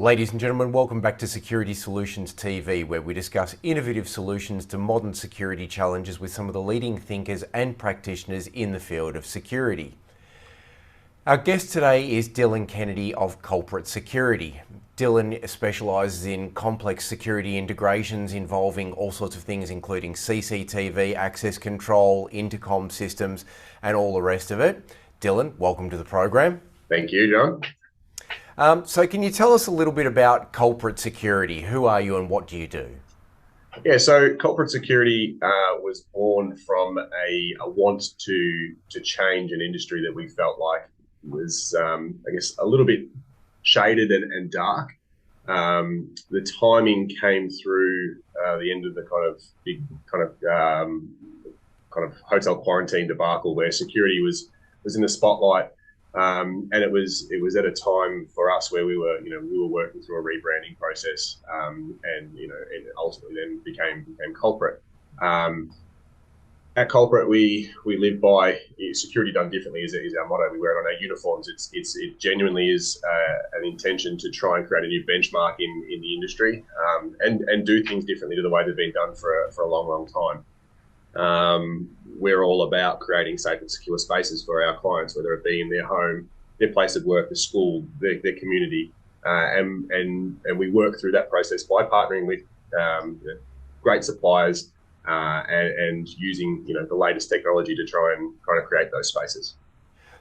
Ladies and gentlemen, welcome back to Security Solutions TV, where we discuss innovative solutions to modern security challenges with some of the leading thinkers and practitioners in the field of security. Our guest today is Dylan Kennedy of Culprit Security. Dylan specialises in complex security integrations involving all sorts of things, including CCTV, access control, intercom systems, and all the rest of it. Dylan, welcome to the program. Thank you, John. So can you tell us a little bit about Culprit Security? Who are you and what do you do? Yeah, so Culprit Security was born from a want to change an industry that we felt like was, I guess, a little bit shaded and dark. The timing came through the end of the big hotel quarantine debacle, where security was in the spotlight. And it was at a time for us where we were working through a rebranding process, and it ultimately then became Culprit. At Culprit, we live by security done differently is our motto. We wear it on our uniforms. It genuinely is an intention to try and create a new benchmark in the industry, and do things differently to the way they've been done for a long time. We're all about creating safe and secure spaces for our clients, whether it be in their home, their place of work, the school, their community, and we work through that process by partnering with great suppliers and using the latest technology to try and kind of create those spaces.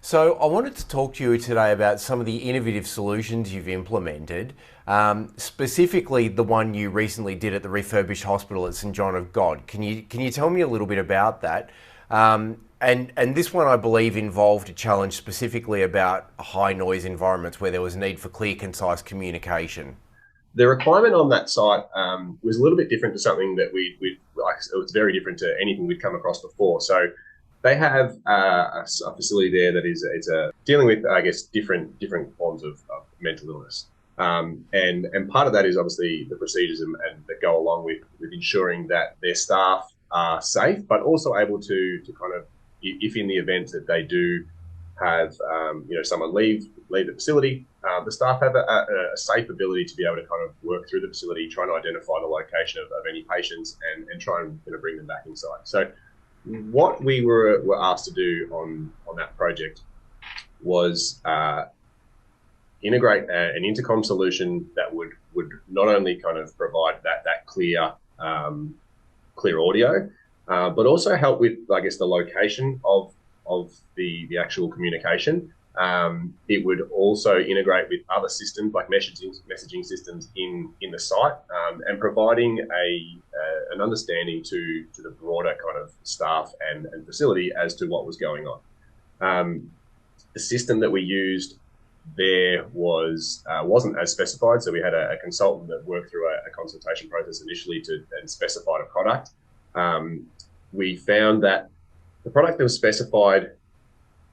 So I wanted to talk to you today about some of the innovative solutions you've implemented, specifically the one you recently did at the refurbished hospital at St John of God. Can you tell me a little bit about that? And this one, I believe, involved a challenge specifically about high noise environments where there was a need for clear, concise communication. The requirement on that site was a little bit different to something that we'd like. It was very different to anything we'd come across before. So they have a facility there that is dealing with, I guess, different forms of mental illness, and part of that is obviously the procedures and that go along with ensuring that their staff are safe, but also able to kind of, if in the event that they do have someone leave the facility, the staff have a safe ability to be able to kind of work through the facility, try and identify the location of any patients and try and bring them back inside. So what we were asked to do on that project was integrate an intercom solution that would not only kind of provide that clear audio, but also help with, I guess, the location of the actual communication. It would also integrate with other systems like messaging systems in the site, and providing an understanding to the broader kind of staff and facility as to what was going on. The system that we used there wasn't as specified, so we had a consultant that worked through a consultation process initially and specified a product. We found that the product that was specified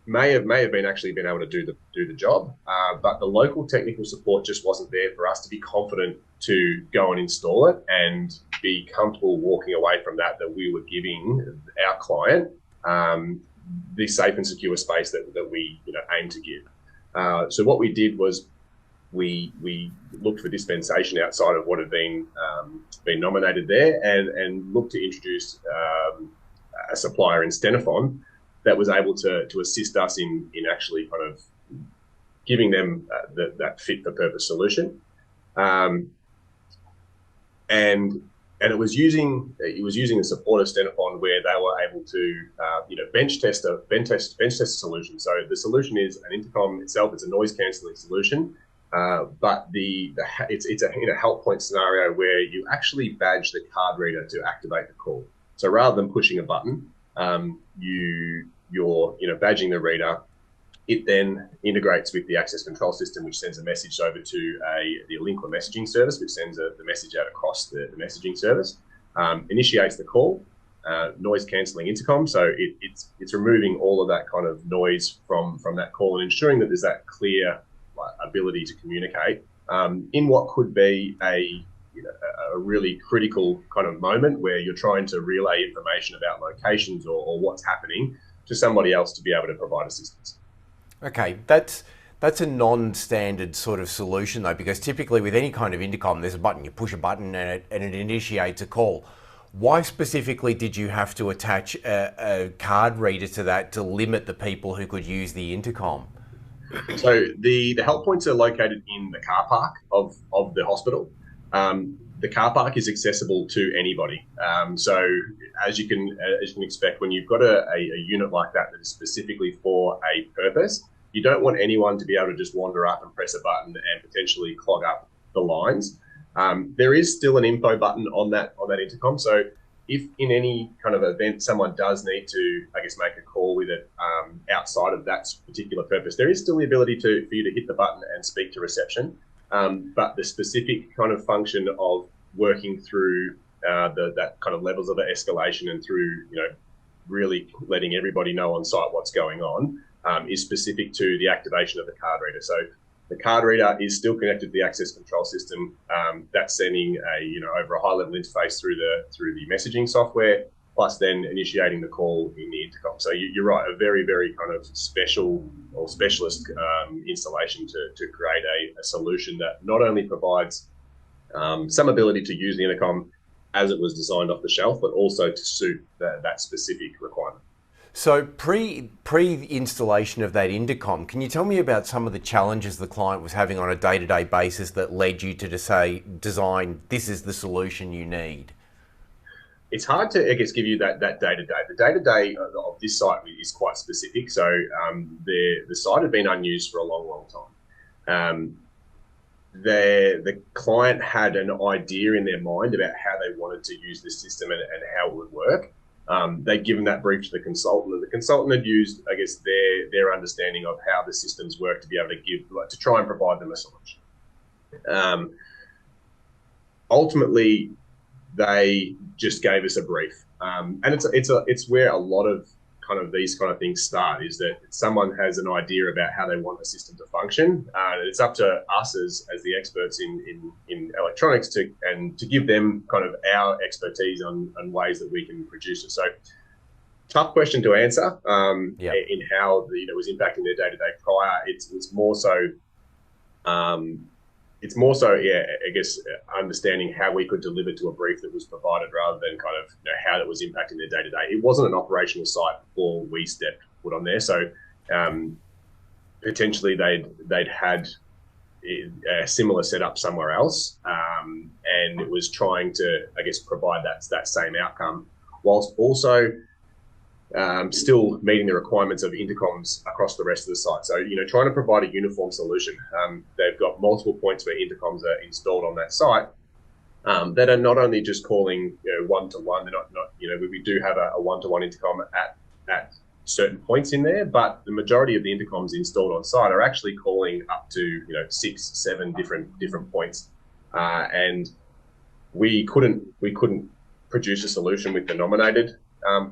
may have been able to do the job, but the local technical support just wasn't there for us to be confident to go and install it and be comfortable walking away from that we were giving our client the safe and secure space that we aim to give. So what we did was we looked for dispensation outside of what had been nominated there, and looked to introduce a supplier in Stenofon that was able to assist us in actually kind of giving them that fit for purpose solution. And it was using a support of Stenofon where they were able to bench test a solution. So the solution is an intercom itself. It's a noise cancelling solution, but it's a help point scenario where you actually badge the card reader to activate the call. So rather than pushing a button, you're badging the reader. It then integrates with the access control system, which sends a message over to the Linkler messaging service, which sends the message out across the messaging service, initiates the call, noise cancelling intercom. So it's removing all of that kind of noise from that call and ensuring that there's that clear ability to communicate in what could be a really critical kind of moment where you're trying to relay information about locations or what's happening to somebody else to be able to provide assistance. Okay, that's That's a non-standard sort of solution though, because typically with any kind of intercom, there's a button, you push a button and it initiates a call. Why specifically did you have to attach a card reader to that to limit the people who could use the intercom? So the help points are located in the car park of the hospital. The car park is accessible to anybody. So as you can expect, when you've got a unit like that that is specifically for a purpose, you don't want anyone to be able to just wander up and press a button and potentially clog up the lines. There is still an info button on that intercom. So if in any kind of event someone does need to, I guess, make a call with it outside of that particular purpose, there is still the ability for you to hit the button and speak to reception. But the specific kind of function of working through that kind of levels of escalation and through, really letting everybody know on site what's going on is specific to the activation of the card reader. So the card reader is still connected to the access control system. That's sending over a high level interface through the messaging software, plus then initiating the call in the intercom. So you're right, a very, very kind of special or specialist installation to create a solution that not only provides some ability to use the intercom as it was designed off the shelf, but also to suit that specific requirement. So pre-installation of that intercom, can you tell me about some of the challenges the client was having on a day-to-day basis that led you to design, this is the solution you need? It's hard to, I guess, give you that day-to-day. The day-to-day of this site is quite specific. So the site had been unused for a long, long time. The client had an idea in their mind about how they wanted to use this system and how it would work. They'd given that brief to the consultant, and the consultant had used, I guess, their understanding of how the systems work to be able to try and provide them a solution. Ultimately, they just gave us a brief, and it's where a lot of these kind of things start, is that someone has an idea about how they want the system to function, and it's up to us as the experts in electronics to give them kind of our expertise on ways that we can produce it. So tough question to answer in how it was impacting their day-to-day prior. It's more so I guess, understanding how we could deliver to a brief that was provided rather than kind of how it was impacting their day-to-day. It wasn't an operational site before we stepped foot on there. So potentially they'd had a similar setup somewhere else, and it was trying to, I guess, provide that same outcome whilst also still meeting the requirements of intercoms across the rest of the site. So, trying to provide a uniform solution. They've got multiple points where intercoms are installed on that site that are not only just calling one-to-one. They're not we do have a one-to-one intercom at certain points in there, but the majority of the intercoms installed on site are actually calling up to 6-7 different points, and we couldn't produce a solution with the nominated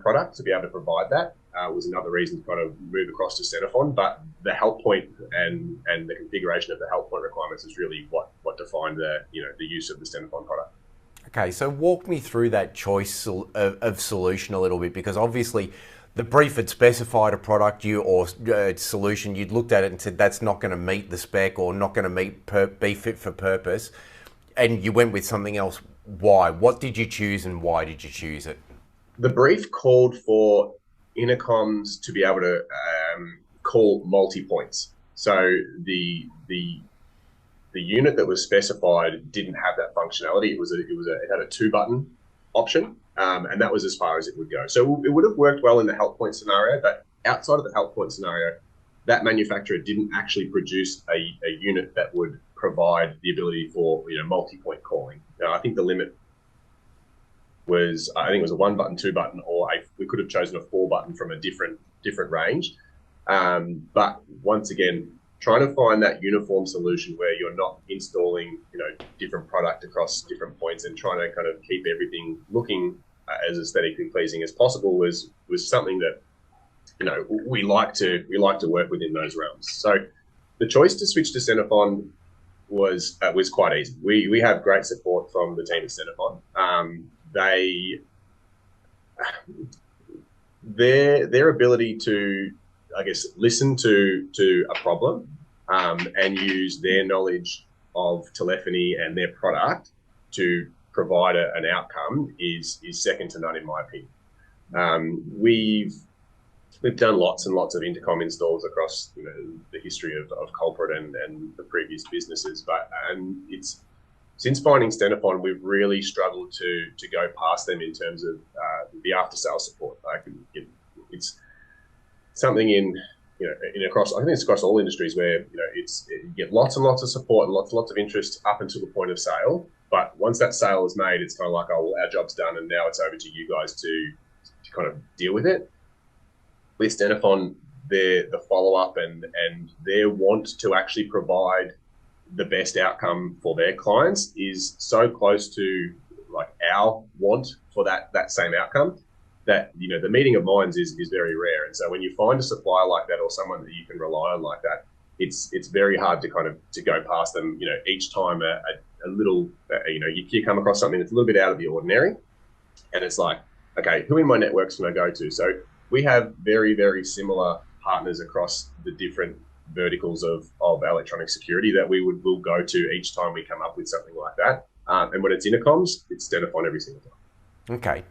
product to be able to provide that. Was another reason to kind of move across to Centerfon, but the help point and the configuration of the help point requirements is really what defined the use of the Centerfon product. Okay, so walk me through that choice of solution a little bit, because obviously the brief had specified a product or solution. You'd looked at it and said that's not going to meet the spec or not going to be fit for purpose, and you went with something else. Why? What did you choose, and why did you choose it? The brief called for intercoms to be able to call multi-points. So the unit that was specified didn't have that functionality. It had a 2-button option, and that was as far as it would go. So it would have worked well in the help point scenario, but outside of the help point scenario, that manufacturer didn't actually produce a unit that would provide the ability for multi-point calling. Now, I think the limit was, I think it was a 1-button, 2-button, or we could have chosen a 4-button from a different range. But once again, trying to find that uniform solution where you're not installing different product across different points and trying to kind of keep everything looking as aesthetically pleasing as possible was something that we like to work within those realms. So the choice to switch to Centerfon was quite easy. We have great support from the team at Centerfon. Their ability to, I guess, listen to a problem and use their knowledge of telephony and their product to provide an outcome is second to none, in my opinion. We've done lots and lots of intercom installs across the history of Culprit and the previous businesses, and it's since finding Stenofon, we've really struggled to go past them in terms of the after sales support. Like it's something across, I think it's across all industries where you get lots and lots of support and lots of interest up until the point of sale. But once that sale is made, it's kind of like, oh, well, our job's done, and now it's over to you guys to kind of deal with it. With Stenofon, the follow up and their want to actually provide the best outcome for their clients is so close to like our want for that same outcome that the meeting of minds is very rare. And so when you find a supplier like that or someone that you can rely on like that, it's very hard to go past them. Each time a little you come across something that's a little bit out of the ordinary, and it's like, okay, who in my networks can I go to? So we have very, very similar partners across the different verticals of electronic security that we'll go to each time we come up with something like that. And when it's intercoms, it's Stenofon every single time. Okay,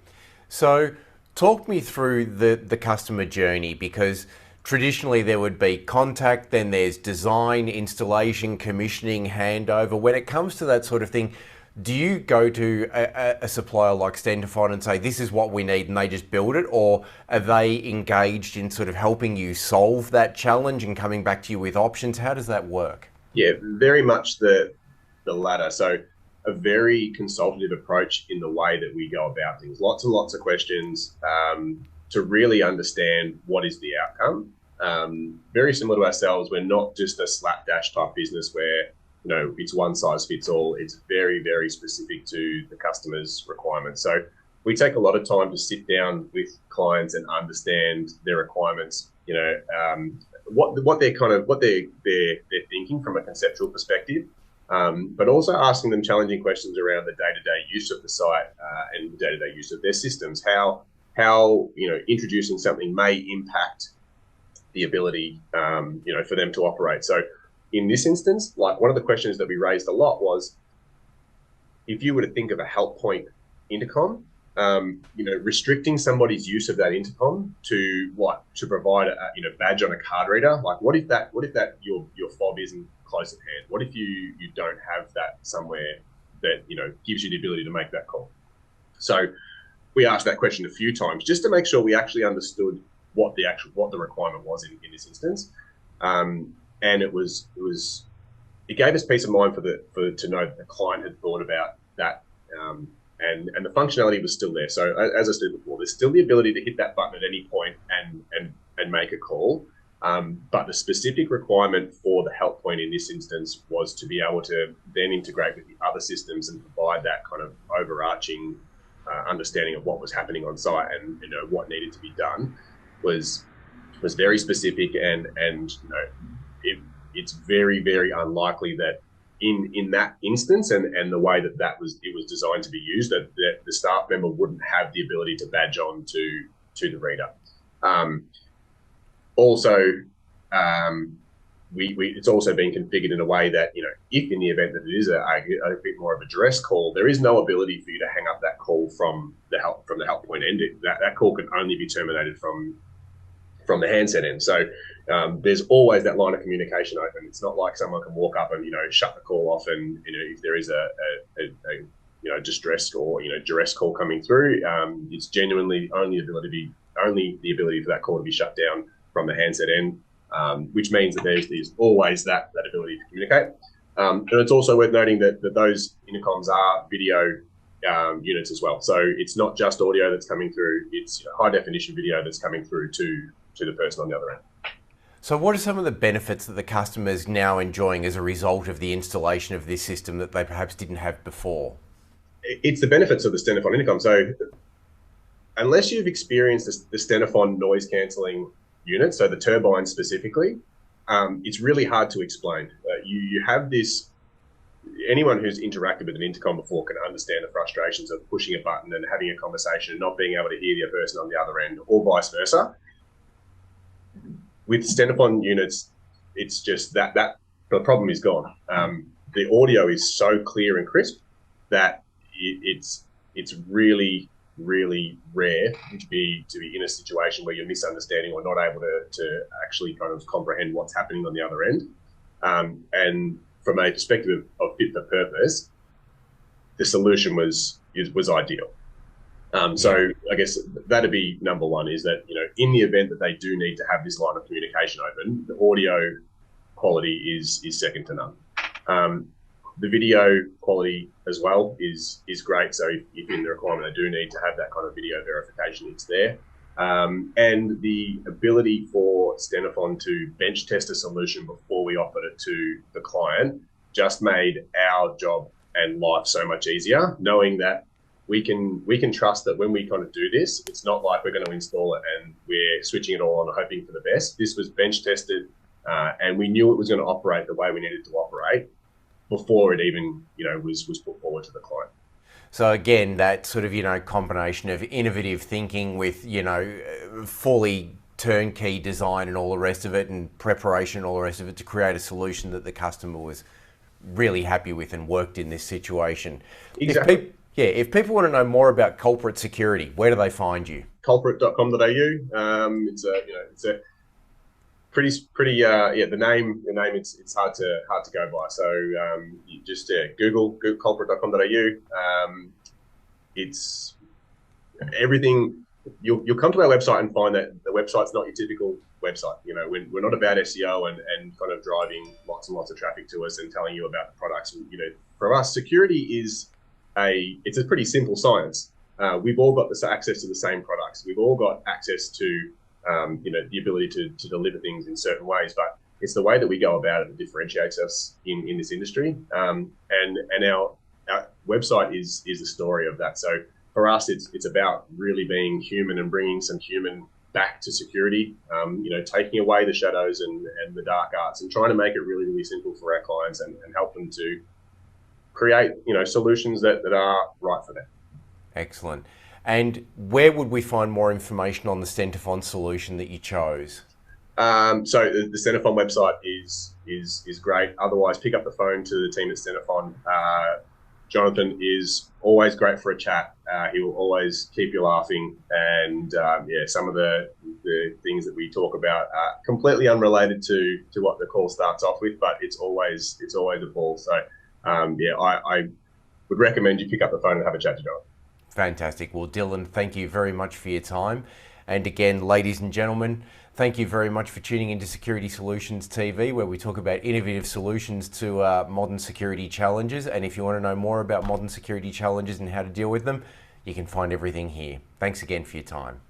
so talk me through the customer journey, because traditionally there would be contact, then there's design, installation, commissioning, handover. When it comes to that sort of thing, do you go to a supplier like Stenofon and say, this is what we need, and they just build it? Or are they engaged in sort of helping you solve that challenge and coming back to you with options? How does that work? Yeah, very much the latter. So a very consultative approach in the way that we go about things. Lots and lots of questions to really understand what is the outcome. Very similar to ourselves, we're not just a slapdash type business where it's one size fits all. It's very, very specific to the customer's requirements. So we take a lot of time to sit down with clients and understand their requirements. What they're thinking from a conceptual perspective, but also asking them challenging questions around the day-to-day use of the site and the day-to-day use of their systems. How introducing something may impact the ability for them to operate. So in this instance, like one of the questions that we raised a lot was, if you were to think of a help point intercom, restricting somebody's use of that intercom to provide a badge on a card reader. Like what if your fob isn't close at hand? What if you don't have that somewhere that gives you the ability to make that call? So we asked that question a few times just to make sure we actually understood what the requirement was in this instance. And it gave us peace of mind to know that the client had thought about that, and the functionality was still there. So as I said before, there's still the ability to hit that button at any point and make a call. But the specific requirement for the help point in this instance was to be able to then integrate with the other systems and provide that kind of overarching understanding of what was happening on site and what needed to be done was very specific, and it's very, very unlikely that in that instance and the way that it was designed to be used, that the staff member wouldn't have the ability to badge on to the reader. It's also been configured in a way that if in the event that it is a bit more of a duress call, there is no ability for you to hang up that call from the help point end. That call can only be terminated from the handset end. So there's always that line of communication open. It's not like someone can walk up and shut the call off, and if there is a distress or duress call coming through, it's genuinely only the ability for that call to be shut down from the handset end, which means that there's always that ability to communicate. And it's also worth noting that those intercoms are video units as well. So it's not just audio that's coming through; it's high definition video that's coming through to the person on the other end. So what are some of the benefits that the customer's now enjoying as a result of the installation of this system that they perhaps didn't have before? It's the benefits of the Stenofon intercom. So unless you've experienced the Stenofon noise cancelling unit, so the turbine specifically, it's really hard to explain. You have this, anyone who's interacted with an intercom before can understand the frustrations of pushing a button and having a conversation and not being able to hear the other person on the other end, or vice versa. With Stenofon units, it's just that but the problem is gone. The audio is so clear and crisp that it's really rare to be in a situation where you're misunderstanding or not able to actually kind of comprehend what's happening on the other end. And from a perspective of fit for purpose, the solution was ideal. So I guess that'd be number one, is that, you know, in the event that they do need to have this line of communication open, the audio quality is second to none. The video quality as well is great. So if in the requirement they do need to have that kind of video verification, it's there. And the ability for Stenofon to bench test a solution before we offered it to the client just made our job and life so much easier, knowing that we can trust that when we kind of do this, it's not like we're going to install it and we're switching it all on and hoping for the best. This was bench tested, and we knew it was going to operate the way we needed to operate before it even, you know, was put forward to the client. So again, that sort of, you know, combination of innovative thinking with, you know, fully turnkey design and all the rest of it, and preparation and all the rest of it, to create a solution that the customer was really happy with and worked in this situation. Exactly. If people want to know more about Culprit Security, where do they find you? Culprit.com.au. It's a pretty the name it's hard to go by. So you just Google culprit.com.au. It's everything. You'll come to our website and find that the website's not your typical website. You know, we're not about SEO and kind of driving lots and lots of traffic to us and telling you about the products. You know, for us, security is it's a pretty simple science. We've all got this access to the same products. We've all got access to the ability to deliver things in certain ways, but it's the way that we go about it that differentiates us in this industry. And our website is the story of that. So for us, it's about really being human and bringing some human back to security. Taking away the shadows and the dark arts, and trying to make it really simple for our clients and help them to create solutions that are right for them. Excellent. And where would we find more information on the Stenofon solution that you chose? So the Stenofon website is great. Otherwise, pick up the phone to the team at Stenofon. Jonathan is always great for a chat. He will always keep you laughing. And some of the things that we talk about are completely unrelated to what the call starts off with, but it's always a ball. So I would recommend you pick up the phone and have a chat to Jonathan. Fantastic. Well, Dylan, thank you very much for your time. And again, ladies and gentlemen, thank you very much for tuning into Security Solutions TV, where we talk about innovative solutions to modern security challenges. And if you want to know more about modern security challenges and how to deal with them, you can find everything here. Thanks again for your time.